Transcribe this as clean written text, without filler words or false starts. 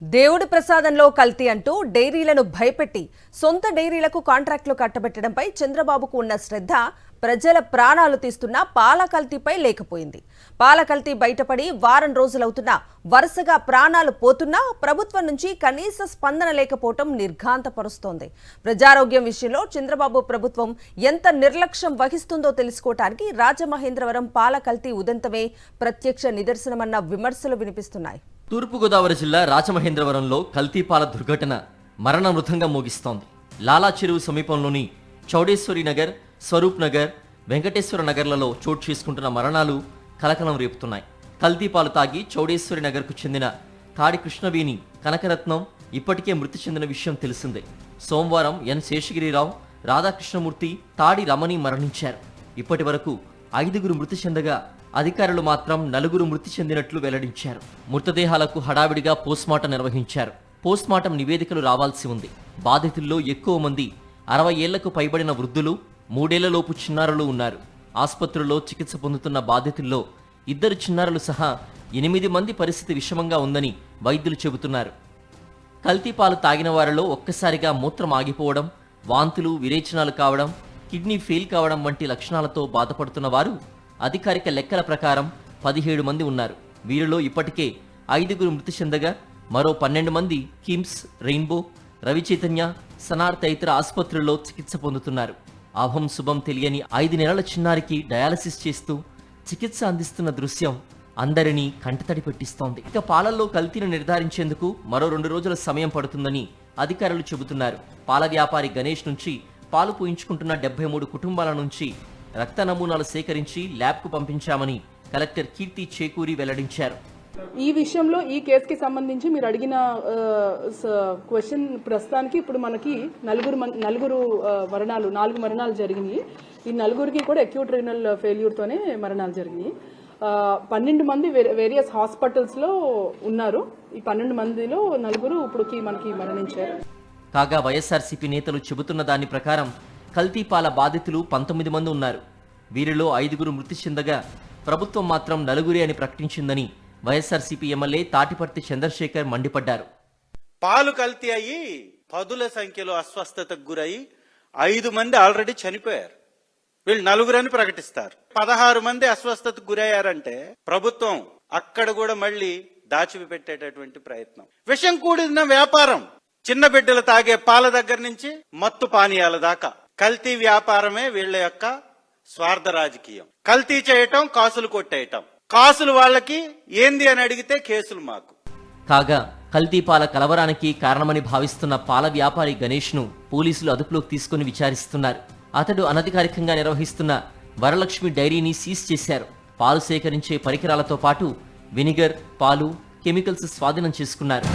దేవుడి ప్రసాదంలో కల్తీ అంటూ డైరీలను భయపెట్టి సొంత డైరీలకు కాంట్రాక్టులు కట్టబెట్టడంపై చంద్రబాబుకు ఉన్న శ్రద్ధ ప్రజల ప్రాణాలు తీస్తున్న పాల కల్తీపై లేకపోయింది. పాల కల్తీ బయటపడి వారం రోజులవుతున్నా వరుసగా ప్రాణాలు పోతున్నా ప్రభుత్వం నుంచి కనీస స్పందన లేకపోవటం నిర్ఘాంతపరుస్తోంది. ప్రజారోగ్యం విషయంలో చంద్రబాబు ప్రభుత్వం ఎంత నిర్లక్ష్యం వహిస్తుందో తెలుసుకోవటానికి రాజమహేంద్రవరం పాల కల్తీ ఉదంతమే ప్రత్యక్ష నిదర్శనమన్న విమర్శలు వినిపిస్తున్నాయి. తూర్పుగోదావరి జిల్లా రాజమహేంద్రవరంలో కల్తీపాల దుర్ఘటన మరణ మృతంగా మోగిస్తోంది. లాలా చెరువు సమీపంలోని చౌడేశ్వరి నగర్, స్వరూప్ నగర్, వెంకటేశ్వర నగర్లలో చోటు చేసుకుంటున్న మరణాలు కలకలం రేపుతున్నాయి. కల్తీపాలు తాగి చౌడేశ్వరి నగర్కు చెందిన తాడి కృష్ణవేణి కనకరత్నం ఇప్పటికే మృతి చెందిన విషయం తెలిసిందే. సోమవారం ఎన్ శేషగిరిరావు, రాధాకృష్ణమూర్తి, తాడి రమణి మరణించారు. ఇప్పటి వరకు 5 మృతి చెందగా అధికారులు మాత్రం 4 మృతి చెందినట్లు వెల్లడించారు. మృతదేహాలకు హడావిడిగా పోస్ట్మార్టం నిర్వహించారు. పోస్ట్మార్టం నివేదికలు రావాల్సి ఉంది. బాధితుల్లో ఎక్కువ మంది 60 ఏళ్లకు పైబడిన వృద్ధులు, 3 ఏళ్లలోపు చిన్నారులు ఉన్నారు. ఆసుపత్రుల్లో చికిత్స పొందుతున్న బాధితుల్లో 2 చిన్నారులు సహా 8 మంది పరిస్థితి విషమంగా ఉందని వైద్యులు చెబుతున్నారు. కల్తీపాలు తాగిన వారిలో ఒక్కసారిగా మూత్రం ఆగిపోవడం, వాంతులు, విరేచనాలు కావడం, కిడ్నీ ఫెయిల్ కావడం వంటి లక్షణాలతో బాధపడుతున్న వారు అధికారిక లెక్కల ప్రకారం 17 మంది ఉన్నారు. వీరిలో ఇప్పటికే 5 మృతి చెందగా మరో 12 మంది కిమ్స్, రెయిన్బో, రవిచైతన్య, సనార్ తదితర ఆసుపత్రుల్లో చికిత్స పొందుతున్నారు. అభం శుభం తెలియని 5 నెలల చిన్నారికి డయాలసిస్ చేస్తూ చికిత్స అందిస్తున్న దృశ్యం అందరినీ కంటతడి పెట్టిస్తోంది. ఇక పాలల్లో కల్తీని నిర్ధారించేందుకు మరో 2 రోజుల సమయం పడుతుందని అధికారులు చెబుతున్నారు. పాల వ్యాపారి గణేష్ నుంచి పాలు పోయించుకుంటున్న 73 కుటుంబాల నుంచి రక్త నమూనాలు సేకరించి ల్యాబ్కు పంపించామని కలెక్టర్ కీర్తి చేకూరి వెల్లడించారు. ఈ విషయంలో ఈ కేసుకి సంబంధించి మీరు అడిగిన క్వశ్చన్ ప్రస్తుతానికి ఇప్పుడు మనకి 4 మరణాలు జరిగినాయి. ఈ 4కి కూడా అక్యూట్ రీనల్ ఫెయిల్యూర్తోనే మరణాలు జరిగినాయి. 12 మంది వేరియస్ హాస్పిటల్స్లో ఉన్నారు. ఈ 12 మందిలో 4 ఇప్పుడుకి మనకి మరణించారు. కాగా వైఎస్ఆర్సీపీ నేతలు చెబుతున్న దాని ప్రకారం కల్తీపాల బాధితులు 19 మంది ఉన్నారు. వీరిలో 5 మృతి చెందగా ప్రభుత్వం మాత్రం 4 అని ప్రకటించిందని వైఎస్ఆర్సీపీ ఎమ్మెల్యే తాటిపర్తి చంద్రశేఖర్ మండిపడ్డారు. పాలు కల్తీ అయ్యి 10ల సంఖ్యలో అస్వస్థతకు గురయ్యి 5 మంది ఆల్రెడీ చనిపోయారు. వీళ్ళు 4 అని ప్రకటిస్తారు. 16 మంది అస్వస్థతకు గురయ్యారంటే ప్రభుత్వం అక్కడ కూడా మళ్ళీ దాచిపెట్టేటటువంటి ప్రయత్నం. విషం కూడిన వ్యాపారం, చిన్న బిడ్డలు తాగే పాల దగ్గర నుంచి మత్తు పానీయాల దాకా కల్తీ వ్యాపారమే వీళ్ల యొక్క స్వార్థ రాజకీయం. కల్తీ చేయటం, కాసులు కొట్టేయటం. కాసులు వాళ్ళకి ఏంది అని అడిగితే కేసులు మాకు. కాగా కల్తీపాల కలవరానికి కారణమని భావిస్తున్న పాల వ్యాపారి గణేష్ ను పోలీసులు అదుపులోకి తీసుకుని విచారిస్తున్నారు. అతడు అనధికారికంగా నిర్వహిస్తున్న వరలక్ష్మి డైరీని సీజ్ చేశారు. పాలు సేకరించే పరికరాలతో పాటు వినిగర్, పాలు, కెమికల్స్ స్వాధీనం చేసుకున్నారు.